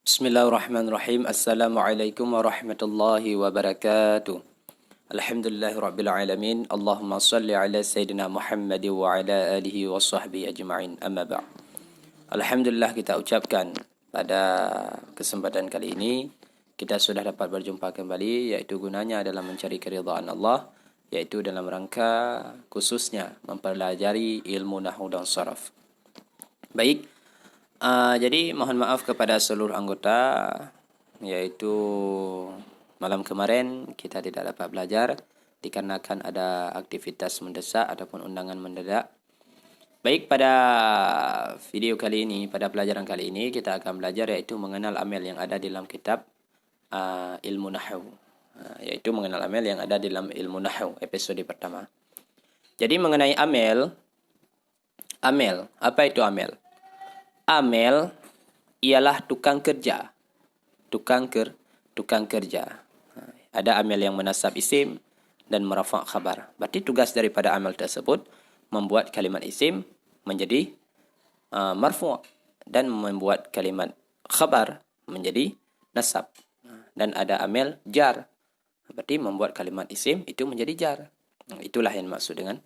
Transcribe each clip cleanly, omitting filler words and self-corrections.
Bismillahirrahmanirrahim. Assalamualaikum warahmatullahi wabarakatuh. Alhamdulillahirabbil alamin. Allahumma shalli ala sayidina Muhammad wa ala alihi wa sahbihi ajma'in. Amma ba'd. Alhamdulillah, kita ucapkan pada kesempatan kali ini kita sudah dapat berjumpa kembali, yaitu gunanya adalah mencari keridhaan Allah, yaitu dalam rangka khususnya mempelajari ilmu nahwu dan sharaf. Baik. Jadi mohon maaf kepada seluruh anggota, yaitu malam kemarin kita tidak dapat belajar dikarenakan ada aktivitas mendesak ataupun undangan mendadak. Baik, pada video kali ini, pada pelajaran kali ini kita akan belajar yaitu mengenal amel yang ada dalam kitab ilmu nahwu. Yaitu mengenal amel yang ada dalam ilmu nahwu, episode pertama. Jadi mengenai amel, apa itu amel? Amel ialah tukang kerja. Tukang kerja. Ada amel yang menasab isim dan merafa' khabar. Berarti tugas daripada amel tersebut membuat kalimat isim menjadi marfu' dan membuat kalimat khabar menjadi nasab. Dan ada amel jar. Berarti membuat kalimat isim itu menjadi jar. Itulah yang maksud dengan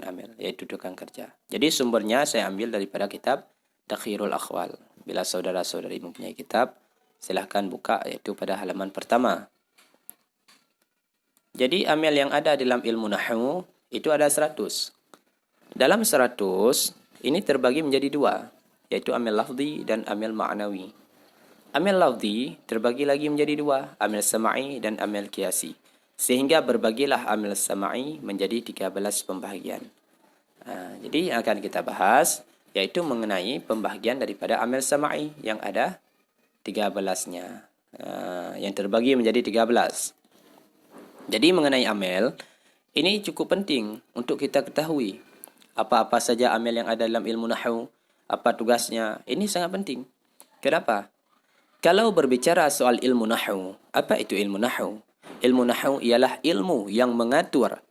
amel, yaitu tukang kerja. Jadi sumbernya saya ambil daripada kitab Takhirul Akhwal. Bila saudara-saudari mempunyai kitab, silahkan buka, yaitu pada halaman pertama. Jadi amel yang ada dalam ilmu nahwu itu ada 100. Dalam 100 ini terbagi menjadi 2, yaitu amel lafzi dan amel ma'nawi. Amel lafzi terbagi lagi menjadi 2, amel sama'i dan amel qiyasi. Sehingga berbagilah amel sama'i menjadi 13 pembahagian. Jadi yang akan kita bahas yaitu mengenai pembahagian daripada amel sama'i yang ada 13-nya. Yang terbagi menjadi 13. Jadi mengenai amel, ini cukup penting untuk kita ketahui. Apa-apa saja amel yang ada dalam ilmu nahwu, apa tugasnya, ini sangat penting. Kenapa? Kalau berbicara soal ilmu nahwu, apa itu ilmu nahwu? Ilmu nahwu ialah ilmu yang mengatur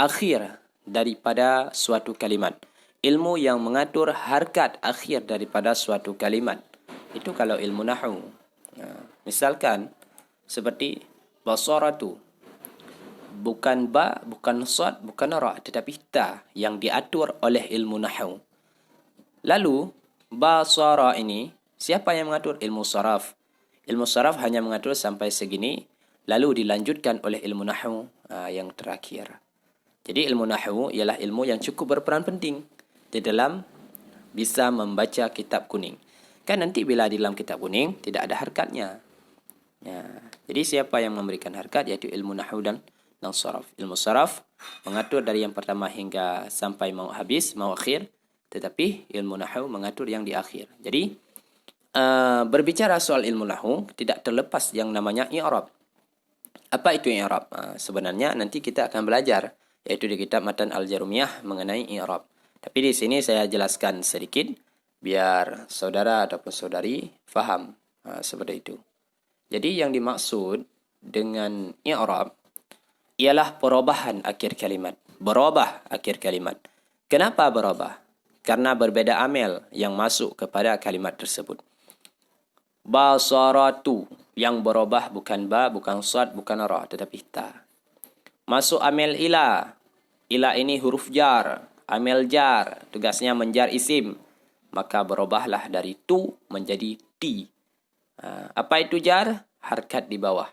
akhir daripada suatu kalimat. Ilmu yang mengatur harkat akhir daripada suatu kalimat. Itu kalau ilmu nahwu. Misalkan seperti basaratu. Bukan ba, bukan sad, bukan ra, tetapi ta yang diatur oleh ilmu nahwu. Lalu basara ini siapa yang mengatur? Ilmu saraf. Ilmu saraf hanya mengatur sampai segini, lalu dilanjutkan oleh ilmu nahwu yang terakhir. Jadi ilmu nahwu ialah ilmu yang cukup berperan penting di dalam bisa membaca kitab kuning. Kan nanti bila di dalam kitab kuning tidak ada harkatnya. Jadi siapa yang memberikan harkat yaitu ilmu nahwu dan saraf. Ilmu saraf mengatur dari yang pertama hingga sampai mau habis, mau akhir, tetapi ilmu nahwu mengatur yang di akhir. Jadi berbicara soal ilmu nahwu tidak terlepas yang namanya i'rab. Apa itu i'rab? Sebenarnya nanti kita akan belajar yaitu di kitab Matan Al-Jarumiyah mengenai i'rab. Tapi di sini saya jelaskan sedikit biar saudara ataupun saudari faham seperti itu. Jadi yang dimaksud dengan i'rab ialah perubahan akhir kalimat. Berubah akhir kalimat. Kenapa berubah? Karena berbeda amel yang masuk kepada kalimat tersebut. Basaratu yang berubah bukan ba, bukan sad, bukan ra, tetapi ta. Masuk amel ila. Ila ini huruf jar. Amel jar. Tugasnya menjar isim. Maka berubahlah dari tu menjadi ti. Apa itu jar? Harkat di bawah.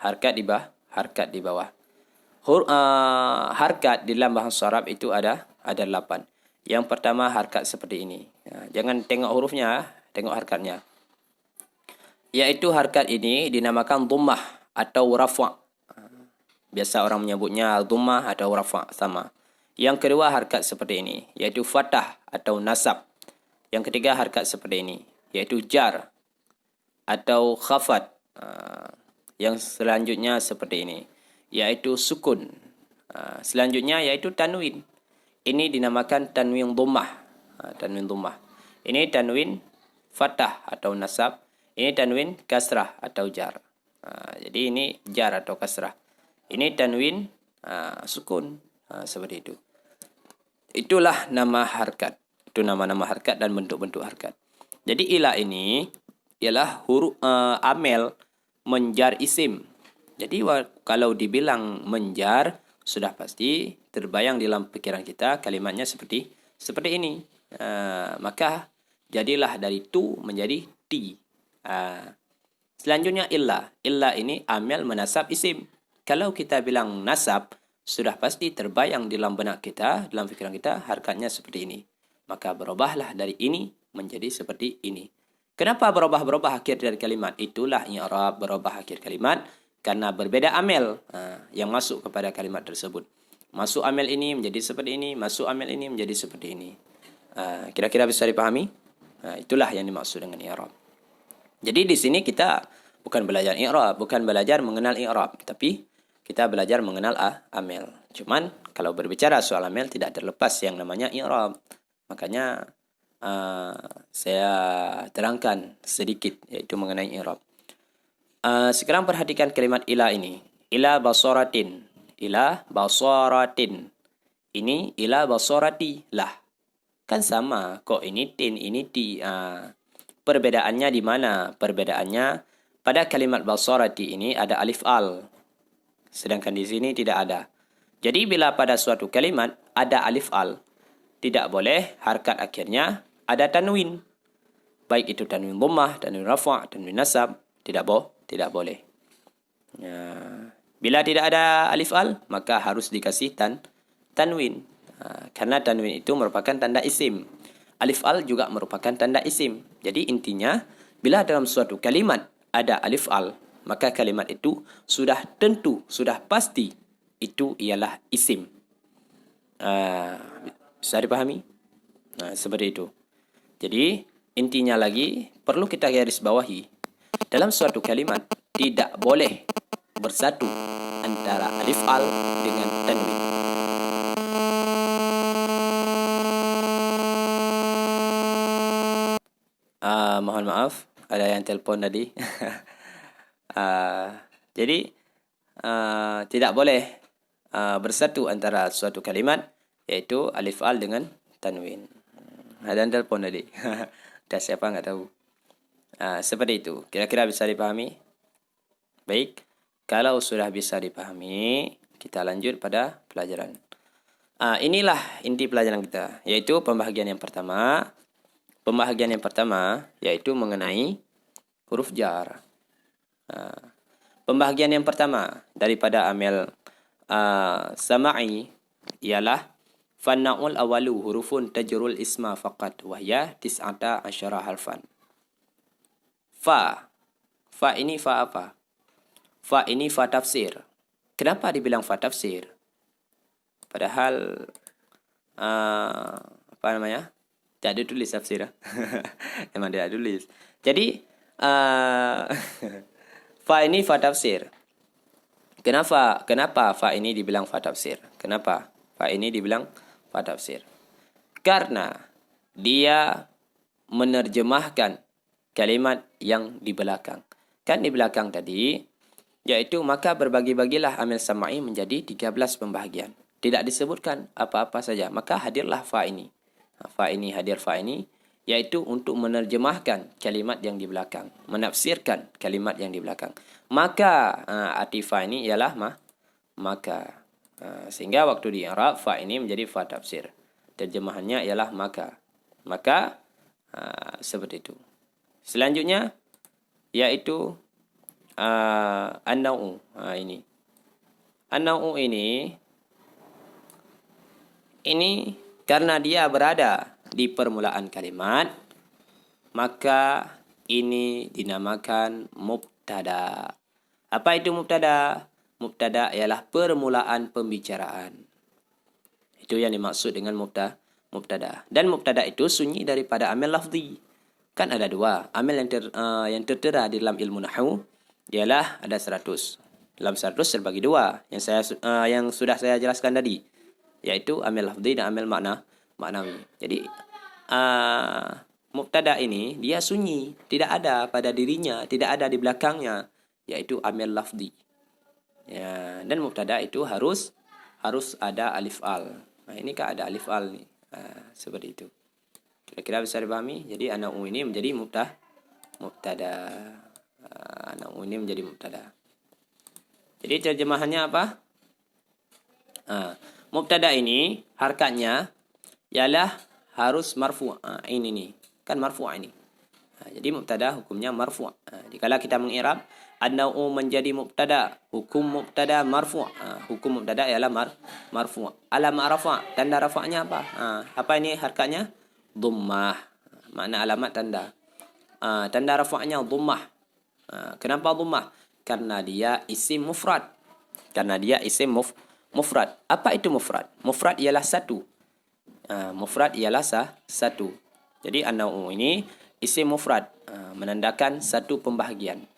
Harkat di bawah. Harkat di dalam bahasa Arab itu ada 8. Yang pertama harkat seperti ini. Jangan tengok hurufnya, tengok harkatnya. Yaitu harkat ini dinamakan dhammah atau rafa'. Biasa orang menyebutnya dhammah atau rafa' sama. Yang kedua harkat seperti ini, yaitu fathah atau nasab. Yang ketiga harkat seperti ini, yaitu jar atau khafat. Yang selanjutnya seperti ini, yaitu sukun. Selanjutnya yaitu tanwin. Ini dinamakan tanwin dhammah. Tanwin dhammah. Ini tanwin fathah atau nasab. Ini tanwin kasrah atau jar. Jadi ini jar atau kasrah. Ini tanwin sukun. Seperti itu. Itulah nama harkat. Itu nama-nama harkat dan bentuk-bentuk harkat. Jadi ila ini ialah huruf amel menjar isim. Jadi kalau dibilang menjar, sudah pasti terbayang dalam pikiran kita kalimatnya seperti ini. Maka jadilah dari tu menjadi ti. Selanjutnya illa. Illa ini amel menasab isim. Kalau kita bilang nasab, sudah pasti terbayang dalam benak kita, dalam pikiran kita, harkatnya seperti ini. Maka berubahlah dari ini menjadi seperti ini. Kenapa berubah akhir dari kalimat? Itulah i'rab berubah akhir kalimat karena berbeda amel yang masuk kepada kalimat tersebut. Masuk amel ini menjadi seperti ini, masuk amel ini menjadi seperti ini. Kira-kira bisa dipahami? Itulah yang dimaksud dengan i'rab. Jadi di sini kita bukan belajar i'rab, bukan belajar mengenal i'rab, tapi kita belajar mengenal amel. Cuman kalau berbicara soal amel tidak terlepas yang namanya i'rab. Makanya saya terangkan sedikit yaitu mengenai i'rab. Sekarang perhatikan kalimat ila ini. Ila basaratin. Ila basaratin. Ini ila basarati lah. Kan sama. Kok ini tin, ini ti. Perbedaannya di mana? Perbedaannya pada kalimat basarati ini ada alif al. Sedangkan di sini tidak ada. Jadi bila pada suatu kalimat ada alif al, tidak boleh harkat akhirnya ada tanwin. Baik itu tanwin dhammah, tanwin rafa', tanwin nasab, tidak boleh. Bila tidak ada alif al, maka harus dikasih tanwin. Karena tanwin itu merupakan tanda isim. Alif al juga merupakan tanda isim. Jadi intinya, bila dalam suatu kalimat ada alif al, maka kalimat itu sudah tentu, sudah pasti itu ialah isim. Bisa dipahami? Seperti itu. Jadi intinya lagi perlu kita garis bawahi. Dalam suatu kalimat tidak boleh bersatu antara alif al dengan tanwin. Mohon maaf, ada yang telepon tadi. Jadi tidak boleh bersatu antara suatu kalimat yaitu alif al dengan tanwin. Ada yang telepon tadi. Dah siapa enggak tahu. Seperti itu. Kira-kira bisa dipahami? Baik. Kalau sudah bisa dipahami, kita lanjut pada pelajaran. Inilah inti pelajaran kita, yaitu pembahagian yang pertama. Pembahagian yang pertama yaitu mengenai huruf jar. Pembahagian yang pertama daripada amel sama'i ialah fanna'ul awalu hurufun tajrul isma faqat wahya tis'ata asyara harfan. Fa ini fa apa? Fa ini fa tafsir. Kenapa dibilang fa tafsir? Padahal apa namanya? Tak ada tulis tafsir. Memang tidak tulis. Jadi fa ini fa tafsir. Kenapa fa ini dibilang fa tafsir? Kenapa fa ini dibilang fa tafsir? Karena dia menerjemahkan kalimat yang di belakang. Kan di belakang tadi, yaitu maka berbagi-bagilah amil sama'i menjadi 13 pembahagian. Tidak disebutkan apa-apa saja. Maka hadirlah fa ini. Fa ini hadir fa ini, yaitu untuk menerjemahkan kalimat yang di belakang. Menafsirkan kalimat yang di belakang. Maka arti fa ini ialah maka. Sehingga waktu di i'rab fa ini menjadi fa tafsir. Terjemahannya ialah maka. Maka seperti itu. Selanjutnya yaitu an-naw'u. Ini. An-naw'u ini karena dia berada di permulaan kalimat, maka ini dinamakan mubtada. Apa itu mubtada? Mubtada ialah permulaan pembicaraan. Itu yang dimaksud dengan mubtada. Dan mubtada itu sunyi daripada amil lafzi. Kan ada dua. Amil yang tertera di dalam ilmu nahwu ialah ada 100. Dalam 100 terbagi dua yang sudah saya jelaskan tadi, yaitu amil lafzi dan amil maknawi. Jadi mubtada ini dia sunyi, tidak ada pada dirinya, tidak ada di belakangnya, yaitu amil lafzi. Ya, dan mubtada itu harus ada alif al. Ini kan ada alif al nih. Seperti itu. Kira-kira bisa dipahami? Jadi an-naw'u ini menjadi mubtada. An-naw'u ini menjadi mubtada. Jadi terjemahannya apa? Mubtada ini harkatnya ialah harus marfu'. Ini nih. Kan marfu' ini. Jadi mubtada hukumnya marfu'. Dikala kita mengirab an-naw'u menjadi mubtada, hukum mubtada marfu'. Hukum mubtada ialah marfu'. Alamat rafa', tanda rafa'nya apa? Apa ini harkatnya? Dhammah. Makna alamat tanda. Tanda rafa'nya dhammah. Kenapa dhammah? Karena dia isim mufrad. Mufrad. Apa itu mufrad? Mufrad ialah satu. Mufrad ialah satu. Jadi an-naw'u ini isim mufrad, menandakan satu pembahagian.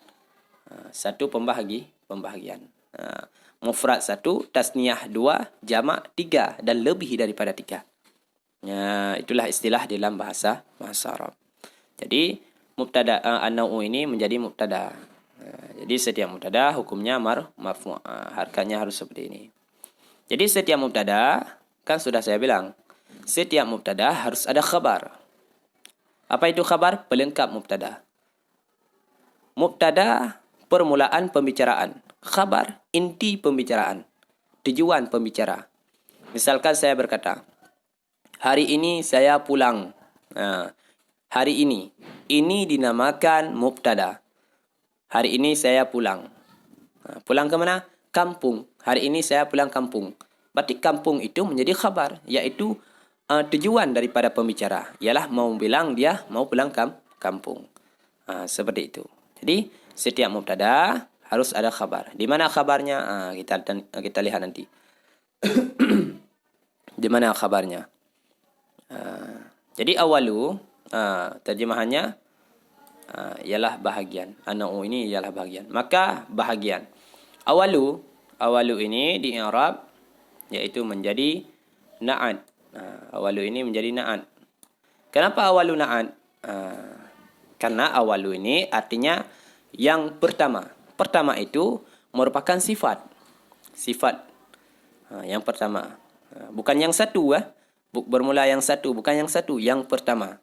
Satu pembahagian. Mufrad satu, tasniyah dua, jamak tiga dan lebih daripada tiga. Itulah istilah dalam bahasa Arab. Jadi mubtada an-naw'u ini menjadi mubtada. Jadi setiap mubtada hukumnya marfu'. Harkatnya harus seperti ini. Jadi setiap mubtada, kan sudah saya bilang, setiap mubtada harus ada khabar. Apa itu khabar? Pelengkap mubtada. Mubtada permulaan pembicaraan. Khabar inti pembicaraan. Tujuan pembicara. Misalkan saya berkata, hari ini saya pulang. Hari ini. Ini dinamakan mubtada. Hari ini saya pulang. Pulang ke mana? Kampung. Hari ini saya pulang kampung. Berarti kampung itu menjadi khabar. Iaitu tujuan daripada pembicara. Ialah mau bilang dia mau pulang kampung. Seperti itu. Jadi setiap mubtada harus ada khabar. Di mana khabarnya? Kita lihat nanti. Di mana khabarnya? Jadi awalu, terjemahannya ialah bahagian. An-naw'u ini ialah bahagian. Maka bahagian. Awalu ini di i'rab yaitu menjadi na'at. Awalu ini menjadi na'at. Kenapa awalu na'at? Karena awalu ini artinya yang pertama. Pertama itu merupakan sifat. Yang pertama. Bukan yang satu. Bermula yang satu. Bukan yang satu. Yang pertama.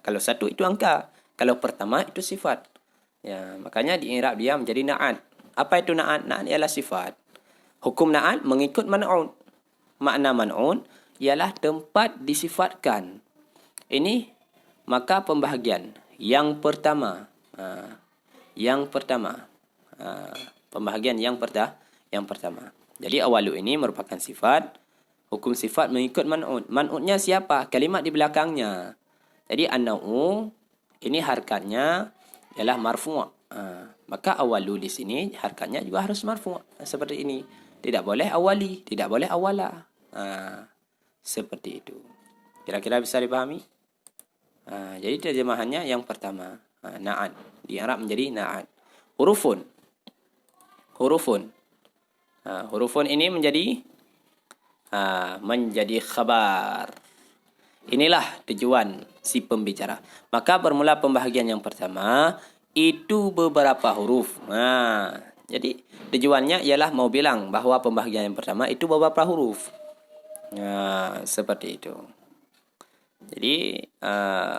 Kalau satu itu angka. Kalau pertama itu sifat. Makanya di i'rab dia menjadi na'at. Apa itu na'at? Na'at ialah sifat. Hukum na'at mengikut man'un. Makna man'un ialah tempat disifatkan. Ini maka pembahagian. Yang pertama. Pembahagian yang pertama. Jadi awalu ini merupakan sifat. Hukum sifat mengikut man'un. Man'unnya siapa? Kalimat di belakangnya. Jadi an-naw'u ini harkatnya ialah marfu'. Maka awalu di sini harkatnya juga harus marfu'. Seperti ini. Tidak boleh awali, tidak boleh awala. Seperti itu. Kira-kira bisa dipahami? Jadi terjemahannya yang pertama. Na'at. Di Arab menjadi na'at. Hurufun. Hurufun ini menjadi khabar. Inilah tujuan si pembicara. Maka bermula pembahagian yang pertama itu beberapa huruf. Jadi tujuannya ialah mau bilang bahawa pembahagian yang pertama itu beberapa huruf. Seperti itu. Jadi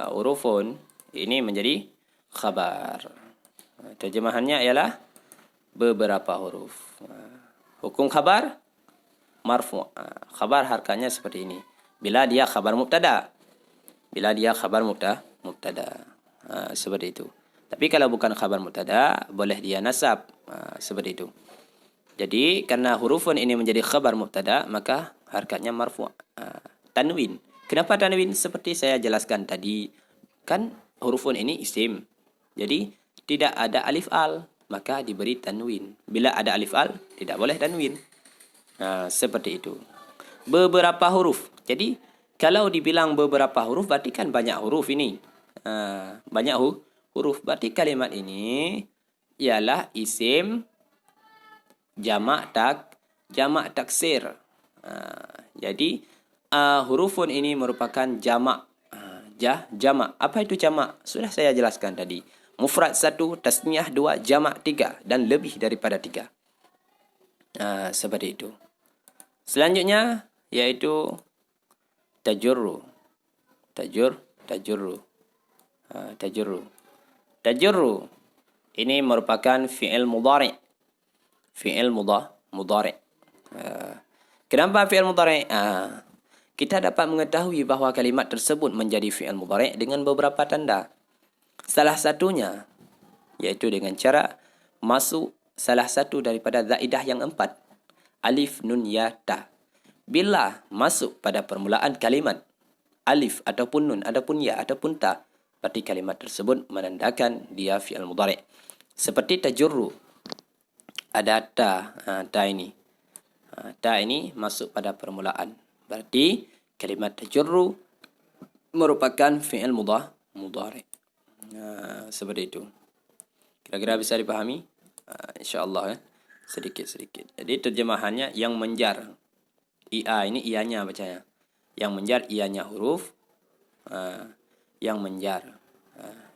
hurufun ini menjadi khabar. Terjemahannya ialah beberapa huruf. Hukum khabar marfu'. Khabar harkatnya seperti ini. Bila dia khabar mubtada. Seperti itu. Tapi kalau bukan khabar mubtada, boleh dia nasab. Seperti itu. Jadi karena hurufun ini menjadi khabar mubtada, maka harkatnya marfu'. Tanwin. Kenapa tanwin? Seperti saya jelaskan tadi, kan hurufun ini isim. Jadi tidak ada alif al, maka diberi tanwin. Bila ada alif al, tidak boleh tanwin. Seperti itu. Beberapa huruf. Jadi kalau dibilang beberapa huruf, berarti kan banyak huruf ini. Banyak huruf. Berarti kalimat ini ialah isim jamak taksir. Jadi hurufun ini merupakan jamak. Jamak. Apa itu jamak? Sudah saya jelaskan tadi. Mufrad 1, tasniyah 2, jamak 3 dan lebih daripada 3. Seperti itu. Selanjutnya yaitu tajurru. Tajurru. Tajurru. Tajurru ini merupakan fi'il mudhari'. Fi'il mudhari'. Kenapa fi'il mudhari'? Kita dapat mengetahui bahawa kalimat tersebut menjadi fi'il mudhari' dengan beberapa tanda. Salah satunya iaitu dengan cara masuk salah satu daripada zaidah yang 4. Alif, nun, ya, ta. Bila masuk pada permulaan kalimat alif ataupun nun ataupun ya ataupun ta, berarti kalimat tersebut menandakan dia fi'il mudhari'. Seperti tajurru. Ada ta. Ta ini. Ta ini masuk pada permulaan. Berarti kalimat tajurru merupakan fi'il mudhari'. Seperti itu. Kira-kira bisa dipahami? InsyaAllah sedikit-sedikit. Jadi terjemahannya yang menjar. Ia ini ianya bacanya. Yang menjar ianya huruf. Yang menjar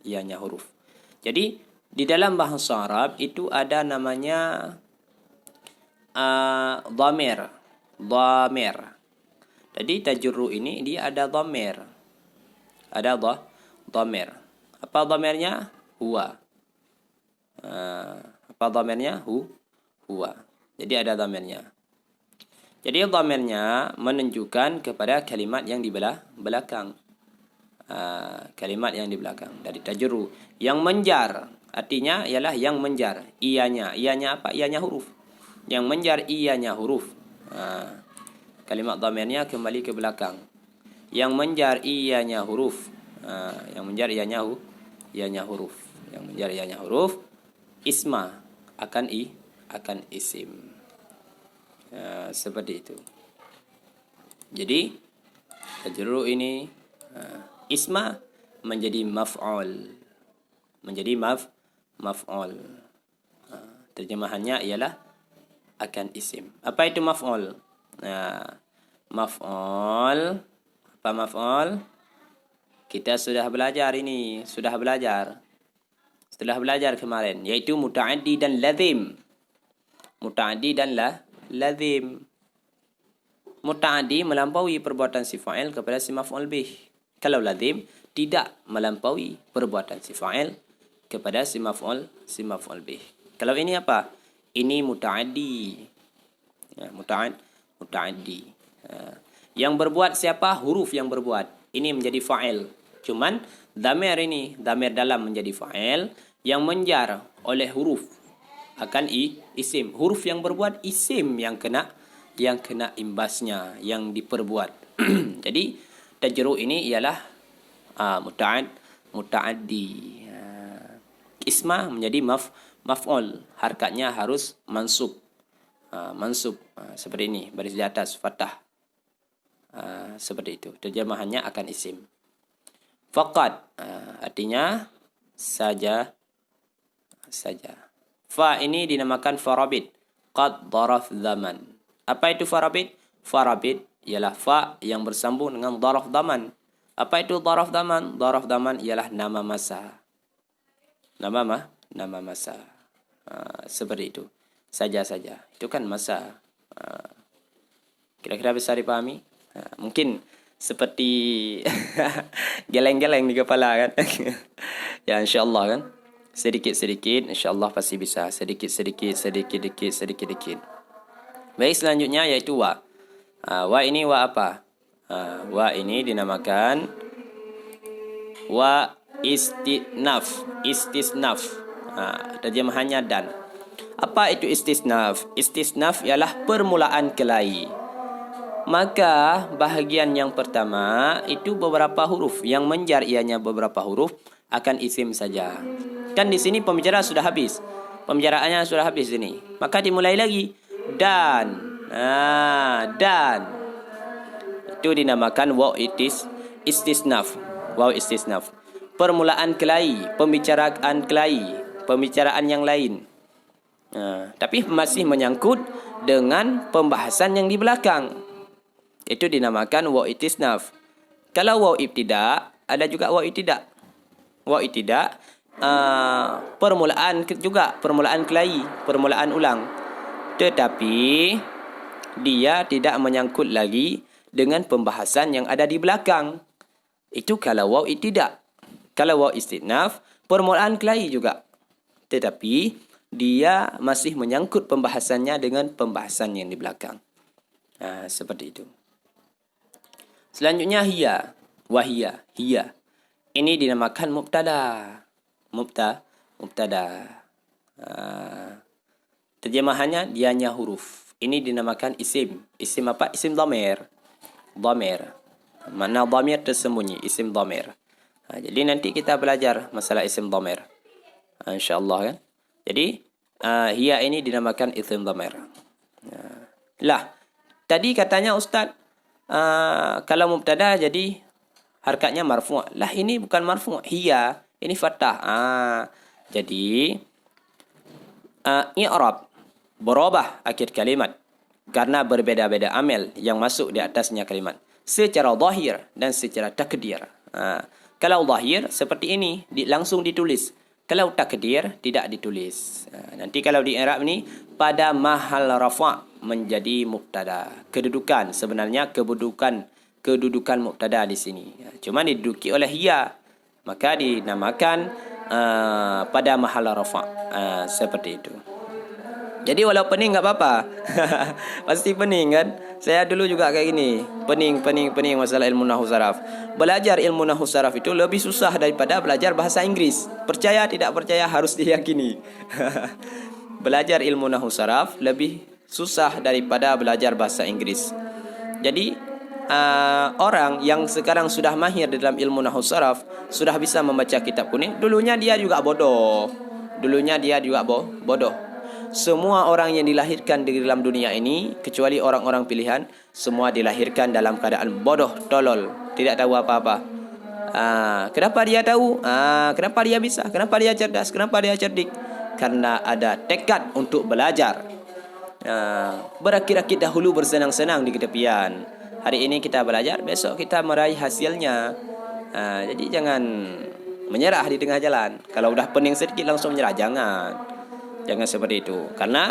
ianya huruf. Jadi di dalam bahasa Arab itu ada namanya dhamir. Dhamir. Jadi tajurru ini dia ada dhamir. Ada dhamir. Apa dhamirnya? Huwa. Apa dhamirnya? Huwa. Jadi ada dhamirnya. Jadi dhamirnya menunjukkan kepada kalimat yang di belakang. Kalimat yang di belakang dari tajurru. Yang menjar artinya ialah yang menjar ianya. Ianya apa? Ianya huruf. Yang menjar ianya huruf. Kalimat dhamirnya kembali ke belakang. Yang menjar ianya huruf. Yang menjar ianya huruf. Yang menjar ianya huruf. Isma akan isim. Seperti itu. Jadi tajurru ini isma menjadi maf'ul. Menjadi maf'ul. Terjemahannya ialah akan isim. Apa itu maf'ul? Maf'ul. Apa maf'ul? Kita sudah belajar ini. Setelah belajar kemarin. Iaitu muta'addi dan lazim. Muta'addi dan lazim. Muta'addi melampaui perbuatan si fa'il kepada si maf'ul bih. Kalau lazim tidak melampaui perbuatan si fa'il kepada si maf'ul bih. Kalau ini apa? Ini muta'addi. Muta'addi. Yang berbuat siapa? Huruf yang berbuat. Ini menjadi fa'il. Cuman dhamir ini, dhamir dalam menjadi fa'il. Yang menjar oleh huruf akan isim. Huruf yang berbuat isim yang kena imbasnya, yang diperbuat. Jadi tajurru ini ialah muta'addi. Isma menjadi maf'ul. Harkatnya harus mansub. Seperti ini, baris di atas fathah. Seperti itu. Terjemahannya akan isim. Faqat artinya saja. Fa ini dinamakan farabid. Qad daraf zaman. Apa itu farabid? Farabid ialah fa yang bersambung dengan daraf zaman. Apa itu daraf zaman? Daraf zaman ialah nama masa. Nama masa. Seperti itu. Saja-saja. Itu kan masa. Kira-kira bisa dipahami? Mungkin seperti geleng-geleng di kepala kan? Ya insyaAllah kan? Sedikit-sedikit insyaAllah pasti bisa. Sedikit-sedikit. Baik, selanjutnya yaitu wa. Wa ini wa apa? Wa ini dinamakan wa istisnaf. Terjemahannya dan. Apa itu istisnaf? Istisnaf ialah permulaan kelahi. Maka bahagian yang pertama itu beberapa huruf. Yang menjar ianya beberapa huruf akan isim saja. Kan di sini pembicara sudah habis. Pembicaraannya sudah habis ini. Maka dimulai lagi. Dan. Dan. Itu dinamakan waw istisnaf. Waw istisnaf. Permulaan kelahi. Pembicaraan kelahi. Pembicaraan yang lain. Tapi masih menyangkut dengan pembahasan yang di belakang. Itu dinamakan waw istisnaf. Kalau waw ibtida, ada juga waw ibtida. Waw ibtida permulaan juga, permulaan kelahi, permulaan ulang. Tetapi dia tidak menyangkut lagi dengan pembahasan yang ada di belakang. Itu kalau waw tidak. Kalau waw istinaf, permulaan kelahi juga. Tetapi dia masih menyangkut pembahasannya dengan pembahasan yang di belakang. Seperti itu. Selanjutnya hiya, wahia, hiya. Ini dinamakan mubtada. Mubtada. Terjemahannya dianya huruf. Ini dinamakan isim. Isim apa? Isim dhamir. Dhamir. Mana dhamir tersembunyi, isim dhamir. Jadi nanti kita belajar masalah isim dhamir. InsyaAllah kan. Jadi hiya ini dinamakan isim dhamir. Lah, tadi katanya Ustaz, kalau mubtada jadi harkatnya marfu'. Lah ini bukan marfu', hiya, ini fathah. Jadi i'rab berubah akhir kalimat karena berbeda-beda amil yang masuk di atasnya kalimat secara zahir dan secara takdir. Kalau zahir seperti ini langsung ditulis. Kalau takdir tidak ditulis. Nanti kalau di i'rab ni pada mahal rafa' menjadi mubtada. Kedudukan sebenarnya kedudukan mubtada di sini. Cuma diduduki oleh hiya, maka dinamakan pada mahal rafa'. Seperti itu. Jadi walau pening enggak apa-apa. Pasti pening kan? Saya dulu juga kayak gini. Pening masalah ilmu nahwu saraf. Belajar ilmu nahwu saraf itu lebih susah daripada belajar bahasa Inggris. Percaya tidak percaya harus diyakini. Belajar ilmu nahwu saraf lebih susah daripada belajar bahasa Inggris. Jadi orang yang sekarang sudah mahir dalam ilmu nahwu saraf, sudah bisa membaca kitab kuning, dulunya dia juga bodoh. Bodoh. Semua orang yang dilahirkan di dalam dunia ini, kecuali orang-orang pilihan, semua dilahirkan dalam keadaan bodoh, tolol, tidak tahu apa-apa. Kenapa dia tahu? Kenapa dia bisa? Kenapa dia cerdas? Kenapa dia cerdik? Karena ada tekad untuk belajar. Berakit-akit dahulu bersenang-senang di ketepian. Hari ini kita belajar, besok kita meraih hasilnya. Jadi jangan menyerah di tengah jalan. Kalau udah pening sedikit langsung menyerah, Jangan seperti itu. Karena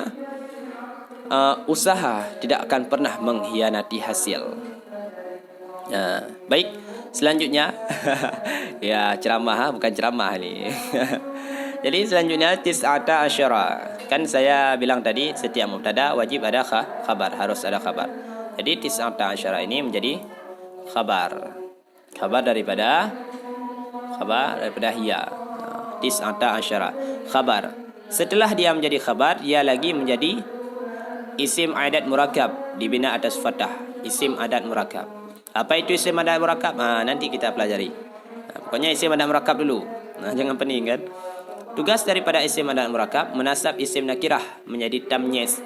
usaha tidak akan pernah mengkhianati hasil. Baik, selanjutnya ya ceramah, bukan ceramah ni. Jadi selanjutnya tis'ata asyara. Kan saya bilang tadi setiap mubtada wajib ada khabar, harus ada khabar. Jadi tis'ata asyara ini menjadi khabar. Khabar daripada hiya. Tis'ata asyara. Khabar. Setelah dia menjadi khabar, dia lagi menjadi isim adat murakkab dibina atas fathah. Isim adat murakkab. Apa itu isim adat murakkab? Nanti kita pelajari. Pokoknya isim adat murakkab dulu. Jangan pening kan. Tugas daripada isim adat murakkab menasab isim nakirah menjadi tamyiz.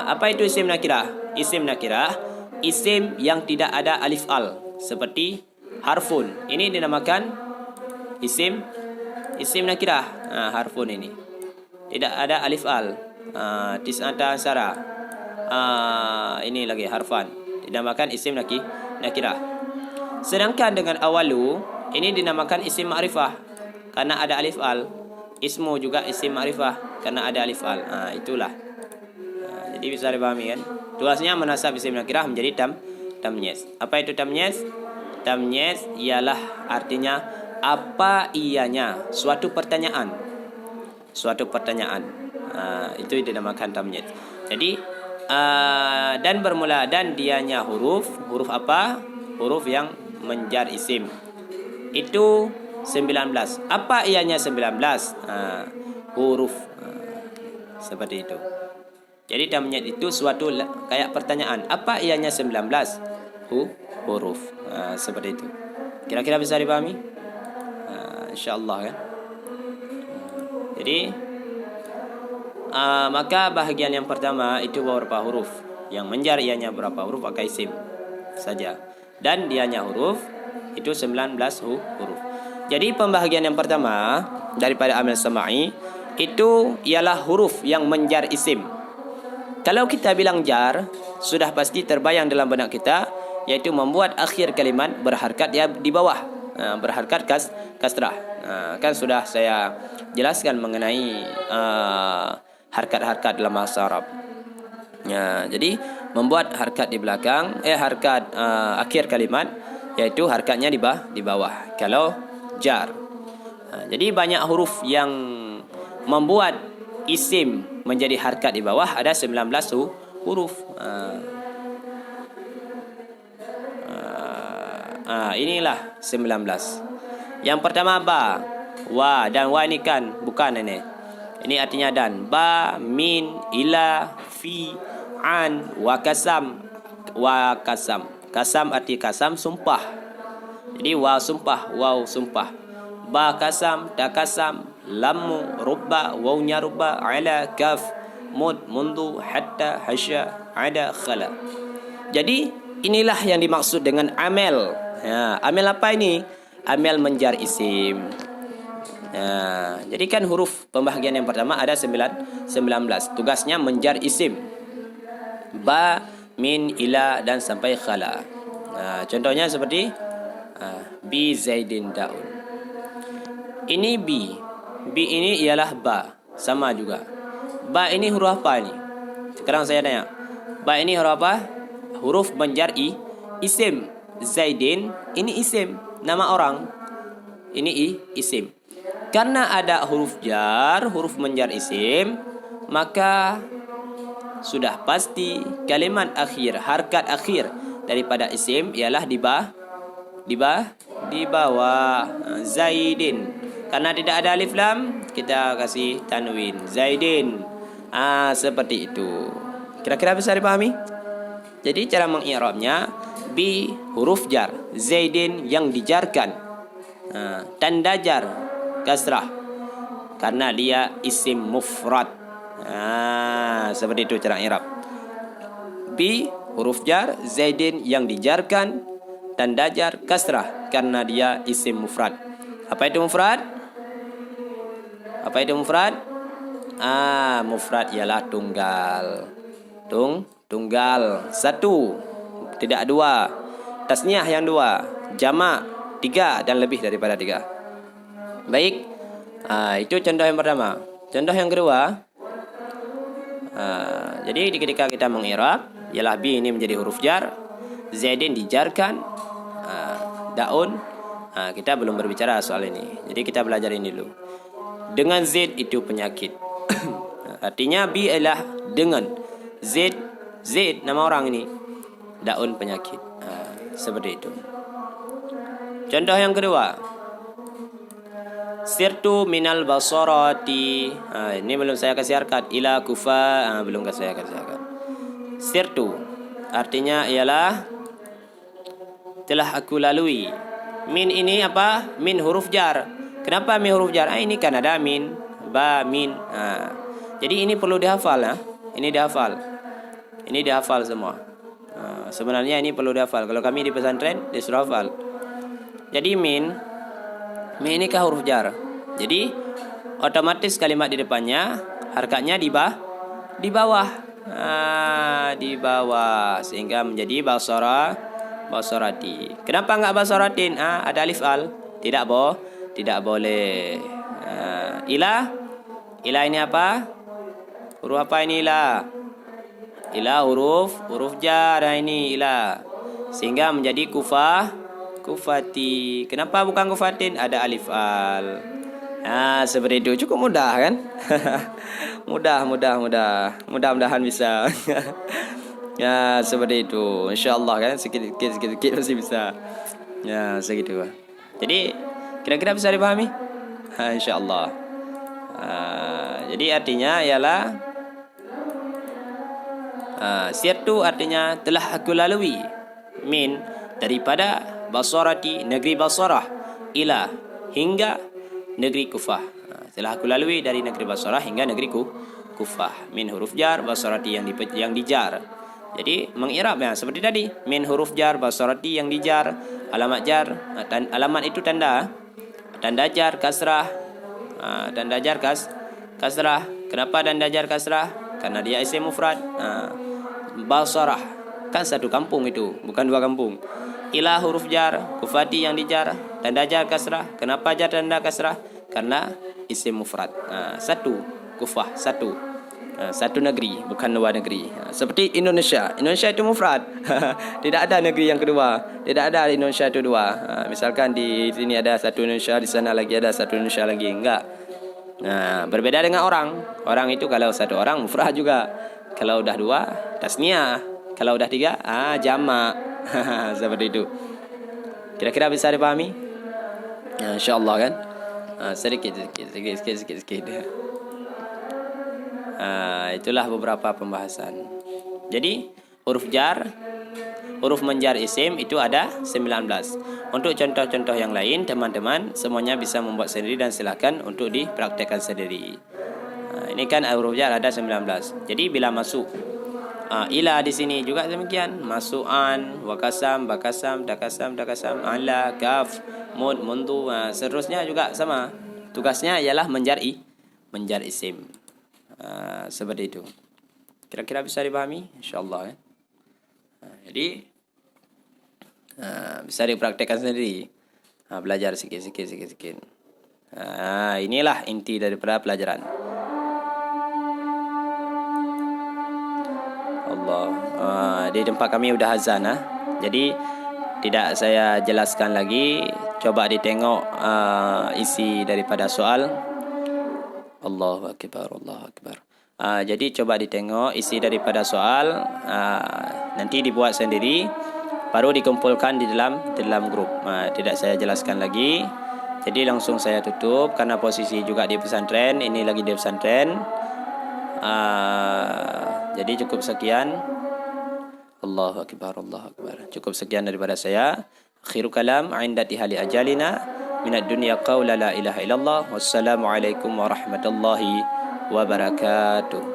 Apa itu isim nakirah? Isim nakirah isim yang tidak ada alif al, seperti harfun. Ini dinamakan isim nakirah. Harfun ini tidak ada alif al. Tis'ata asyara. Ini lagi harfan, dinamakan isim nakirah. Sedangkan dengan awalu ini dinamakan isim ma'rifah karena ada alif al. Ismu juga isim ma'rifah karena ada alif al. Itulah. Jadi bisa dipahami kan? Tugasnya menasab isim nakirah menjadi tamyiz. Apa itu tamyiz? Tamyiz ialah artinya apa ianya, suatu pertanyaan. Itu dinamakan tamyiz. Jadi dan bermula dan dianya huruf apa? Huruf yang menjar isim. Itu 19. Apa ianya 19? Huruf. Seperti itu. Jadi tamyiz itu suatu kayak pertanyaan. Apa ianya 19? Huruf. Seperti itu. Kira-kira bisa dipahami? InsyaAllah kan. Jadi maka bahagian yang pertama itu beberapa huruf. Yang menjar ianya berapa huruf pakai isim saja. Dan dianya huruf itu 19 huruf. Jadi pembahagian yang pertama daripada amil sama'i itu ialah huruf yang menjar isim. Kalau kita bilang jar, sudah pasti terbayang dalam benak kita, yaitu membuat akhir kalimat berharkat di bawah, berharkat kasrah. Kan sudah saya jelaskan mengenai harkat-harkat dalam bahasa Arab. Jadi membuat harkat di belakang, harkat akhir kalimat yaitu harakatnya di bawah kalau jar. Jadi banyak huruf yang membuat isim menjadi harakat di bawah, ada 19 huruf. Inilah 19. Yang pertama ba, wa, dan wa ini kan bukan ini. Ini artinya dan. Ba, min, ila, fi, an, wa kasam. Wa kasam. Kasam arti kasam sumpah. Jadi wa sumpah, waw sumpah. Ba kasam, ta kasam, lamu, rubba, wawnya rubba, ala, kaf, mud, mundu, hatta, hasya, ada, khala. Jadi inilah yang dimaksud dengan amel. Amel apa ini? Amel menjar isim. Jadi kan huruf pembahagian yang pertama ada 19. Tugasnya menjar isim. Ba, min, ila, dan sampai khala. Contohnya seperti bi zaidin daun. Ini bi. Bi ini ialah ba. Sama juga. Ba ini huruf apa ini? Sekarang saya tanya. Ba ini huruf apa? Huruf menjar isim. Zaidin ini isim, nama orang. Ini isim. Karena ada huruf jar, huruf menjar isim, maka sudah pasti kalimat akhir, harakat akhir daripada isim ialah di bawah. Zaidin. Karena tidak ada alif lam, kita kasih tanwin. Zaidin. Seperti itu. Kira-kira bisa dipahami? Jadi cara mengi'rabnya bi huruf jar, zaidin yang dijarkan, tanda jar kasrah karena dia isim mufrad. Seperti itu cara i'rab. Bi huruf jar, zaidin yang dijarkan, tanda jar kasrah karena dia isim mufrad. Apa itu mufrad? Mufrad ialah tunggal. Tunggal satu, tidak dua. Tasniah yang dua, jamak 3 dan lebih daripada 3. Baik, itu contoh yang pertama. Contoh yang kedua, jadi ketika kita mengi'rab ialah bi ini menjadi huruf jar, zaidin dijarkan, daun. Kita belum berbicara soal ini, jadi kita belajar ini dulu. Dengan zaid itu penyakit. Artinya bi ialah dengan zaid nama orang ini, daun penyakit. Seperti itu. Contoh yang kedua, sirtu minal basarati. Ini belum saya kasih harakat. Ila kufa, belum saya kasih harakat. Sirtu artinya ialah telah aku lalui. Min ini apa? Min huruf jar. Kenapa min huruf jar? Ini kan ada min, ba, min. Jadi ini perlu dihafal. Ini dihafal semua. Sebenarnya ini perlu dihafal. Kalau kami di pesantren disuruh hafal. Jadi min ini kah huruf jar. Jadi otomatis kalimat di depannya harakatnya di bawah. Di bawah sehingga menjadi basarati. Kenapa enggak basaratin? Ada alif al. Tidak boleh. Ila ini apa? Huruf apa ini ila? Ila huruf jar ini ila. Sehingga menjadi kufati. Kenapa bukan kufatin? Ada alif al. Seperti itu. Cukup mudah kan? Mudah-mudahan bisa. Ya, seperti itu. Insyaallah kan sedikit masih bisa. Ya, segitu. Jadi kira-kira bisa dipahami? Insyaallah. Jadi artinya ialah sirtu artinya telah aku lalui min daripada basarati negeri Basarah ila hingga negeri Kufah. Telah aku lalui dari negeri Basarah hingga negeri Kufah. Min huruf jar, basarati yang dijar. Jadi mengi'rabnya seperti tadi, min huruf jar, basarati yang dijar, alamat jar, alamat itu tanda jar kasrah. Tanda jar kasrah. Kenapa tanda jar kasrah? Karena dia isim mufrad. Basarah kan satu kampung itu, bukan dua kampung. Ila huruf jar, kufati yang dijar, tanda jar kasrah. Kenapa jar tanda kasrah? Karena isim mufrad. Satu, Kufah satu. Satu negeri, bukan luar negeri. Seperti Indonesia. Indonesia itu mufrad. Tidak ada negeri yang kedua. Tidak ada Indonesia itu dua. Misalkan di sini ada satu Indonesia, di sana lagi ada satu Indonesia lagi. Enggak. Berbeda dengan orang. Orang itu kalau satu orang mufrad juga. Kalau udah dua, tasniah. Kalau udah tiga, jamak. Seperti itu. Kira-kira bisa dipahami? InsyaAllah kan? Sedikit. Itulah beberapa pembahasan. Jadi huruf jar, huruf menjar isim itu ada 19. Untuk contoh-contoh yang lain teman-teman semuanya bisa membuat sendiri dan silakan untuk dipraktekkan sendiri. Ini kan huruf jar ada 19. Jadi bila masuk ila di sini juga demikian, masuk an, wakasam, bakasam, dakasam, ala, kaf, mud, mundu, seterusnya juga sama. Tugasnya ialah menjar isim. Seperti itu. Kira-kira bisa dipahami? InsyaAllah ya. Jadi bisa dipraktekkan sendiri. Belajar sikit. Inilah inti daripada pelajaran. Allah. Di tempat kami udah azan. Jadi tidak saya jelaskan lagi. Coba ditengok isi daripada soal. Allahu Akbar. Jadi coba ditengok isi daripada soal. Nanti dibuat sendiri. Baru dikumpulkan di dalam grup. Tidak saya jelaskan lagi. Jadi langsung saya tutup. Karena posisi juga di pesantren. Ini lagi di pesantren. Jadi cukup sekian. Allahu Akbar. Cukup sekian daripada saya. Akhiru kalam. Indati hali ajalina. Minad dunia qawla la ilaha illallah. Wassalamualaikum warahmatullahi wabarakatuh.